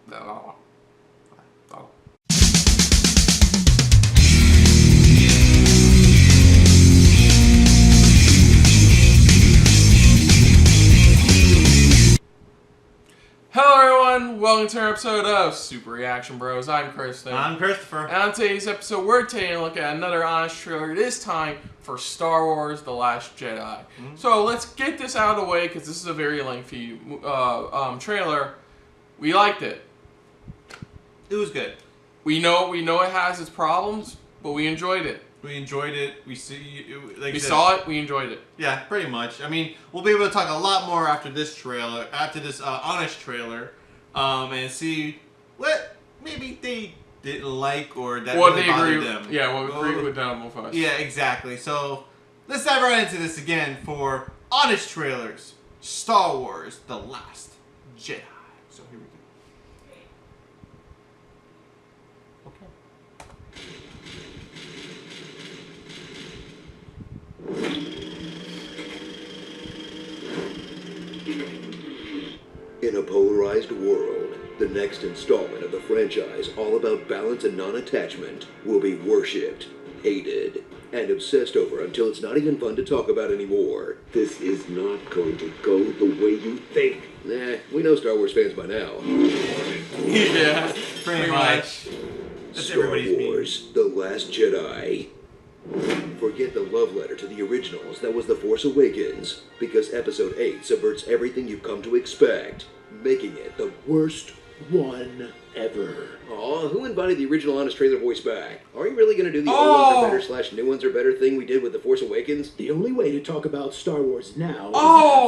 No. Hello everyone, welcome to our episode of Super Reaction Bros. I'm Kristen. I'm Christopher. And on today's episode, we're taking a look at another honest trailer, this time for Star Wars The Last Jedi. So let's get this out of the way, because this is a very lengthy trailer. We liked it. It was good. We know it has its problems, but we enjoyed it. We enjoyed it. We saw it. We enjoyed it. Yeah, pretty much. I mean, we'll be able to talk a lot more after this trailer, after this honest trailer, and see what maybe they didn't like or that what really they bothered agree. them. Yeah, what agreed with them with us. Yeah, exactly. So let's dive right into this again for honest trailers. Star Wars: The Last Jedi. So here we go. In a polarized world, the next installment of the franchise, all about balance and non-attachment, will be worshipped, hated, and obsessed over until it's not even fun to talk about anymore. This is not going to go the way you think. Nah, we know Star Wars fans by now. Yeah, pretty much. That's Star Wars: The Last Jedi. Forget the love letter to the originals that was The Force Awakens, because Episode 8 subverts everything you've come to expect, making it the worst one ever. Aw, who invited the original honest trailer voice back? Are you really going to do the old ones are better / new ones are better thing we did with The Force Awakens? The only way to talk about Star Wars now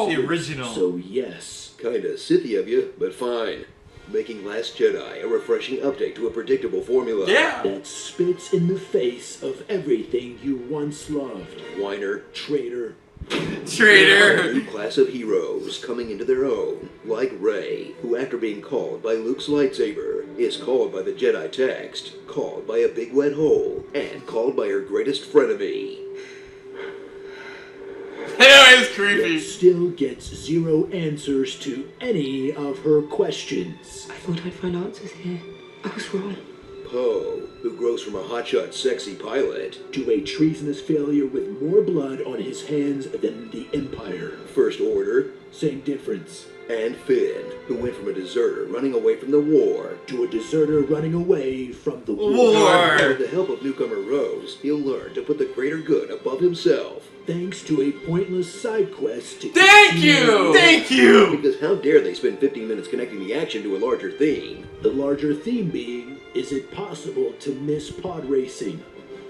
is the original. So yes. Kinda Sithy of you, but fine. Making Last Jedi a refreshing update to a predictable formula. Yeah! That spits in the face of everything you once loved. Whiner. Traitor. Traitor! A new class of heroes coming into their own, like Rey, who after being called by Luke's lightsaber, is called by the Jedi text, called by a big wet hole, and called by her greatest frenemy. It's creepy. Yet still gets zero answers to any of her questions. I thought I'd find answers here. I was wrong. Poe, who grows from a hotshot sexy pilot, To a treasonous failure with more blood on his hands than the Empire. First Order, Same difference. and Finn, who went from a deserter running away from the war. To a deserter running away from the War. With the help of newcomer Rose, he'll learn to put the greater good above himself. Thanks to a pointless side quest to Thank you! Thank you! Because how dare they spend 15 minutes connecting the action to a larger theme? The larger theme being, is it possible to miss pod racing?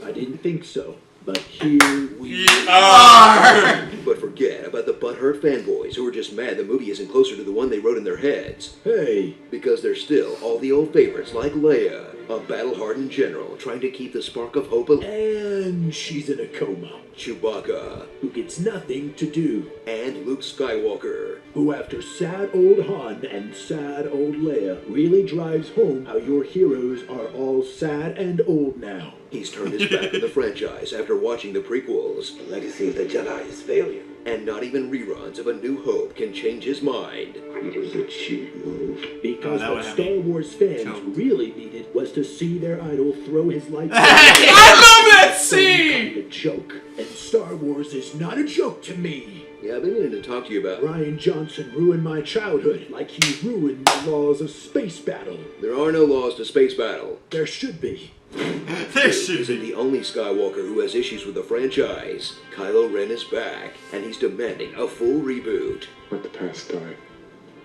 I didn't think so, but here we are! But forget about the butthurt fanboys who are just mad the movie isn't closer to the one they wrote in their heads. Hey, Because there's still all the old favorites like Leia, a battle-hardened general trying to keep the spark of hope alive. and she's in a coma. Chewbacca, Who gets nothing to do. and Luke Skywalker. Who after sad old Han and sad old Leia really drives home how your heroes are all sad and old now. He's turned his back on the franchise after watching the prequels. The legacy of the Jedi is failure. And not even reruns of A New Hope can change his mind. It was a cheap move. Because that what would Star Wars fans choked. really needed was to see their idol throw his lightsaber. I love that So scene! a joke. And Star Wars is not a joke to me. Yeah, I've been meaning to talk to you about... Ryan Johnson ruined my childhood like he ruined the laws of space battle. There are no laws to space battle. There should be. There should Isn't be. the only Skywalker who has issues with the franchise. Kylo Ren is back, and he's demanding a full reboot. Let the past die.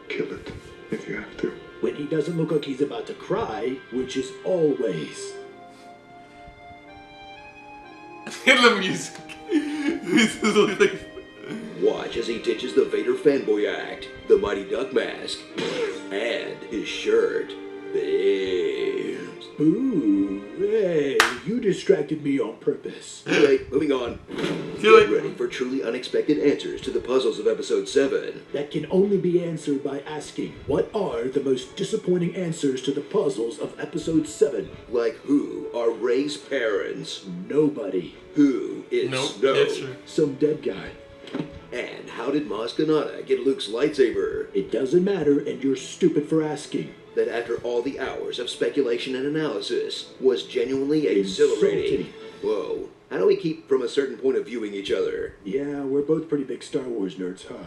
Kill it if you have to. When he doesn't look like he's about to cry, which is always. Look at the music. This is like... Watch as he ditches the Vader fanboy act, the Mighty Duck mask, and his shirt. Bam. Ooh, hey, you distracted me on purpose. Anyway, moving on. Get ready for truly unexpected answers to the puzzles of Episode 7. That can only be answered by asking, what are the most disappointing answers to the puzzles of Episode 7? Like who are Rey's parents? Nobody. Who is Nope, Snow? that's true. Some dead guy. And how did Maz Kanata get Luke's lightsaber? It doesn't matter, and you're stupid for asking. That after all the hours of speculation and analysis was genuinely exhilarating. Whoa. How do we keep from a certain point of viewing each other? Yeah, we're both pretty big Star Wars nerds, huh?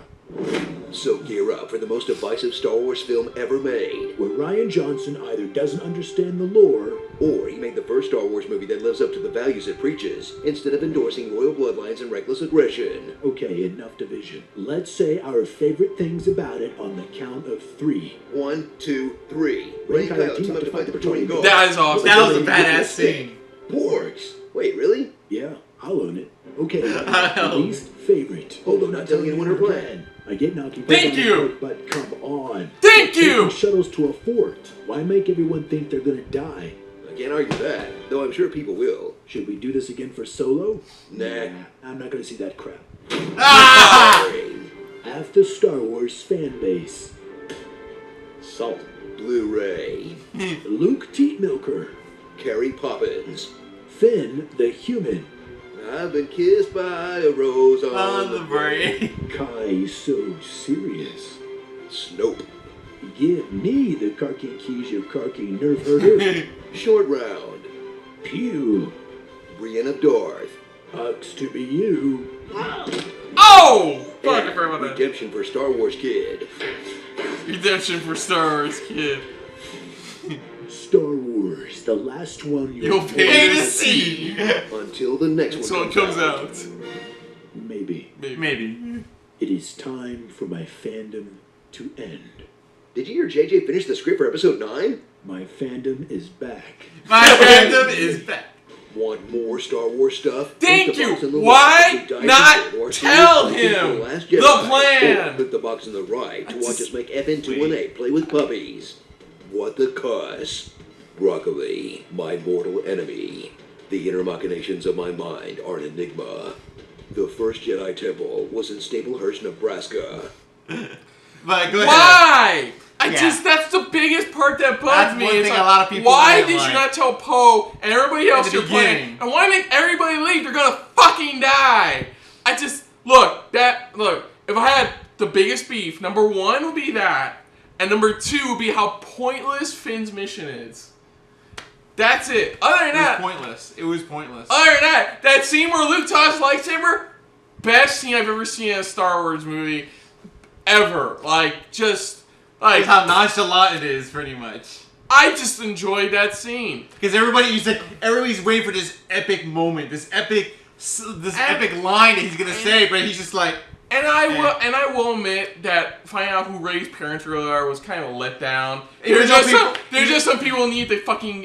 So gear up for the most divisive Star Wars film ever made. Where Rian Johnson either doesn't understand the lore, or he made the first Star Wars movie that lives up to the values it preaches, instead of endorsing royal bloodlines and reckless aggression. Okay, enough division. Let's say our favorite things about it on the count of 3. 1, 2, 3. Ray Ray and Kylo team up to fight the Praetorian Guard. That is awesome. That was a badass scene. Porgs. Wait, really? Yeah, I'll own it. Okay, I'll- least favorite. Although not telling anyone her plan. I get knocking. Thank you! But come on. Thank They're you! taking shuttles to a fort. Why make everyone think they're gonna die? I can't argue that, though I'm sure people will. Should we do this again for Solo? Nah. I'm not gonna see that crap. Sorry. Half the Star Wars fan base. Salt. Blu-ray. Luke Teat Milker. Carrie Poppins. Finn the Human. I've been kissed by a rose On the brain. Kai so serious. Snope. Give me the Karki keys, you Karki nerf herder. Short Round. Pew. Brienne of Darth. Hux to be you. Oh! Fuck, I And forgot about that. Redemption for Star Wars Kid. Redemption for Star Wars Kid. Star Wars, the last one You'll pay to see. Until the next So one it comes out. Maybe. Maybe. It is time for my fandom to end. Did you hear JJ finish the script for episode 9? My fandom is back. My fandom is back. Want more Star Wars stuff? Thank Click the box you. on the Why left to dive not into our tell series him The Last the Jedi. plan? Or click the box on the right to watch just- us make FN218 play with puppies. What the cuss? Broccoli, my mortal enemy. The inner machinations of my mind are an enigma. The first Jedi Temple was in Staplehurst, Nebraska. But go ahead. Why? Yeah. That's the biggest part that bugs That's me. one It's thing like, a lot of people why didn't did like. you not tell Poe and everybody else At the you're playing? beginning. And why make everybody leave? They're gonna fucking die. Look, if I had the biggest beef, number 1 would be that, and number 2 would be how pointless Finn's mission is. That's it. Other than It that, was pointless. It was pointless. other than that scene where Luke tossed lightsaber, best scene I've ever seen in a Star Wars movie ever. It's how nonchalant it is, pretty much. I just enjoyed that scene. Because everybody's waiting for this epic moment, this epic line that he's gonna say, but he's just like, And I will admit that finding out who Rey's parents really are was kind of a letdown. There's just some people who need to fucking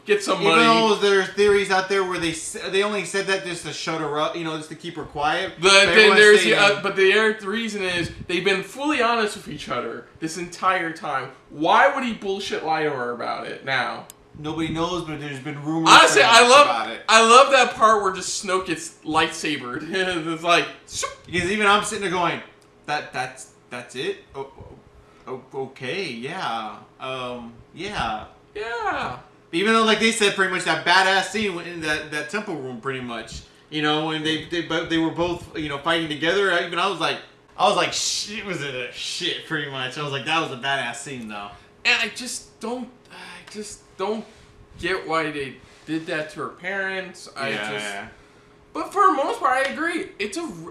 get some even money. though there's theories out there where they only said that just to shut her up, just to keep her quiet. But the reason is they've been fully honest with each other this entire time. Why would he bullshit lie to her about it now? Nobody knows, but there's been rumors. Honestly, about it. I love that part where just Snoke gets lightsabered. It's like, Because even I'm sitting there going, that's it. Okay, yeah, yeah. yeah. Even though, like they said, pretty much that badass scene in that temple room, pretty much. When they were both fighting together. Even I was like, shit, was it a shit? Pretty much. I was like, that was a badass scene, though. And I just don't get why they did that to her parents. But for the most part, I agree.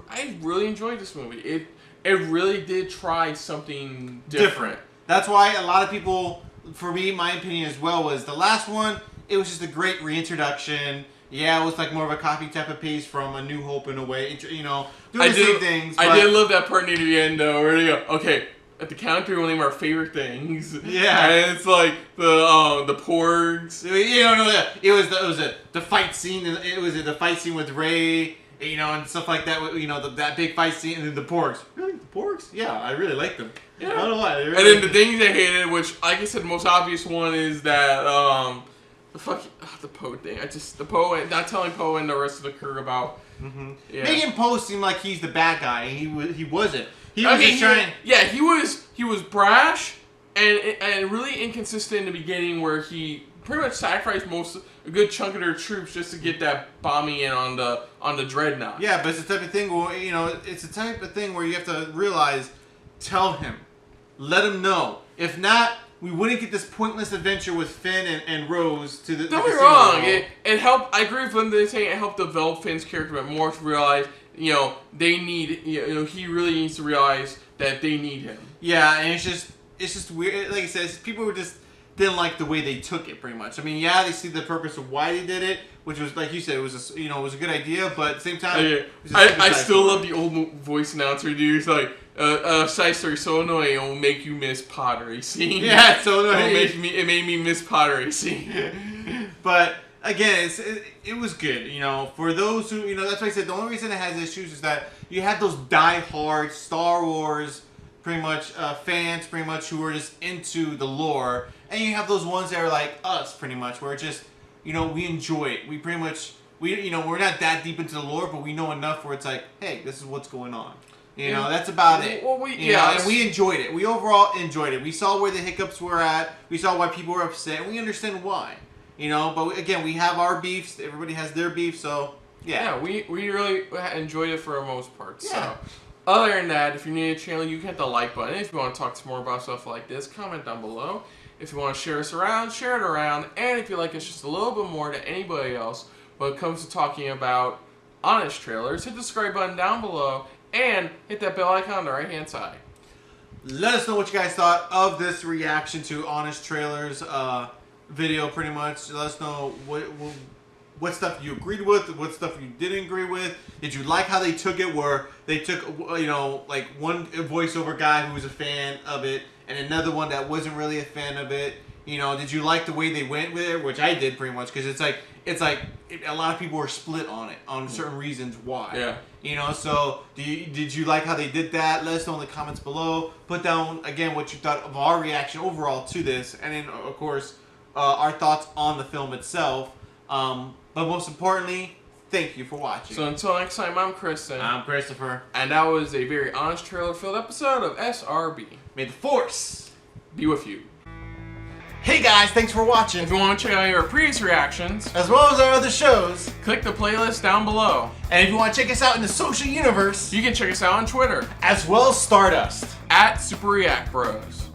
I really enjoyed this movie. It really did try something different. That's why a lot of people, for me, my opinion as well, was the last one. It was just a great reintroduction. Yeah, it was like more of a copy type of paste from A New Hope in a way. Doing the same things. I did love that part near the end though, where they go, okay, at the count of 3, we'll name our favorite things. Yeah, and it's like the porgs. It was the fight scene. It was the fight scene with Rey, and stuff like that. That big fight scene, and then the porgs. Really, the porgs? Yeah, I really like them. Yeah. I don't know why. And then the things I hated, which like I said, the most obvious one is that the Poe thing. The Poe not telling Poe and the rest of the crew about. Mm-hmm. Yeah. Making Poe seem like he's the bad guy. He wasn't. He was he was brash and really inconsistent in the beginning, where he pretty much sacrificed a good chunk of their troops just to get that bombing in on the dreadnought. Yeah, but it's the type of thing where, it's the type of thing where you have to realize, tell him, let him know. If not, we wouldn't get this pointless adventure with Finn and Rose to the. Don't be wrong. It helped. I agree with them. They saying it helped develop Finn's character, but more to realize, they need. He really needs to realize that they need him. Yeah, and it's just weird. Like I said, people were just didn't like the way they took it. Pretty much. I mean, yeah, they see the purpose of why they did it, which was like you said, it was it was a good idea, but at the same time, I still love the old voice announcer dude. He's like, Shyster is so annoying, it will make you miss pottery scene. Yeah, it's so annoying. It made me miss pottery scene. But again, it was good. For those who that's why I said the only reason it has issues is that you have those die-hard Star Wars pretty much fans, pretty much who are just into the lore, and you have those ones that are like us, pretty much, where it just we enjoy it. We pretty much we're not that deep into the lore, but we know enough where it's like, hey, this is what's going on. That's about it. Well, and we enjoyed it. We overall enjoyed it. We saw where the hiccups were at. We saw why people were upset, and we understand why. But again, we have our beefs. Everybody has their beef, so yeah. Yeah, we really enjoyed it for the most part. Yeah. So, other than that, if you're new to the channel, you can hit the like button. If you want to talk some more about stuff like this, comment down below. If you want to share us around, share it around. And if you like us just a little bit more than anybody else when it comes to talking about honest trailers, hit the subscribe button down below. And hit that bell icon on the right hand side. Let us know what you guys thought of this reaction to Honest Trailers video, pretty much. Let us know what stuff you agreed with, what stuff you didn't agree with. Did you like how they took it, where they took, like one voiceover guy who was a fan of it and another one that wasn't really a fan of it? Did you like the way they went with it? Which I did, pretty much, because it's like a lot of people were split on it, on certain reasons why. Yeah. So did you like how they did that? Let us know in the comments below. Put down, again, what you thought of our reaction overall to this. And then, of course, our thoughts on the film itself. But most importantly, thank you for watching. So until next time, I'm Kristen. I'm Christopher. And that was a very honest trailer-filled episode of SRB. May the Force be with you. Hey guys, thanks for watching. If you want to check out our previous reactions, as well as our other shows, click the playlist down below. And if you want to check us out in the social universe, you can check us out on Twitter, as well as Stardust, @SuperReactBros.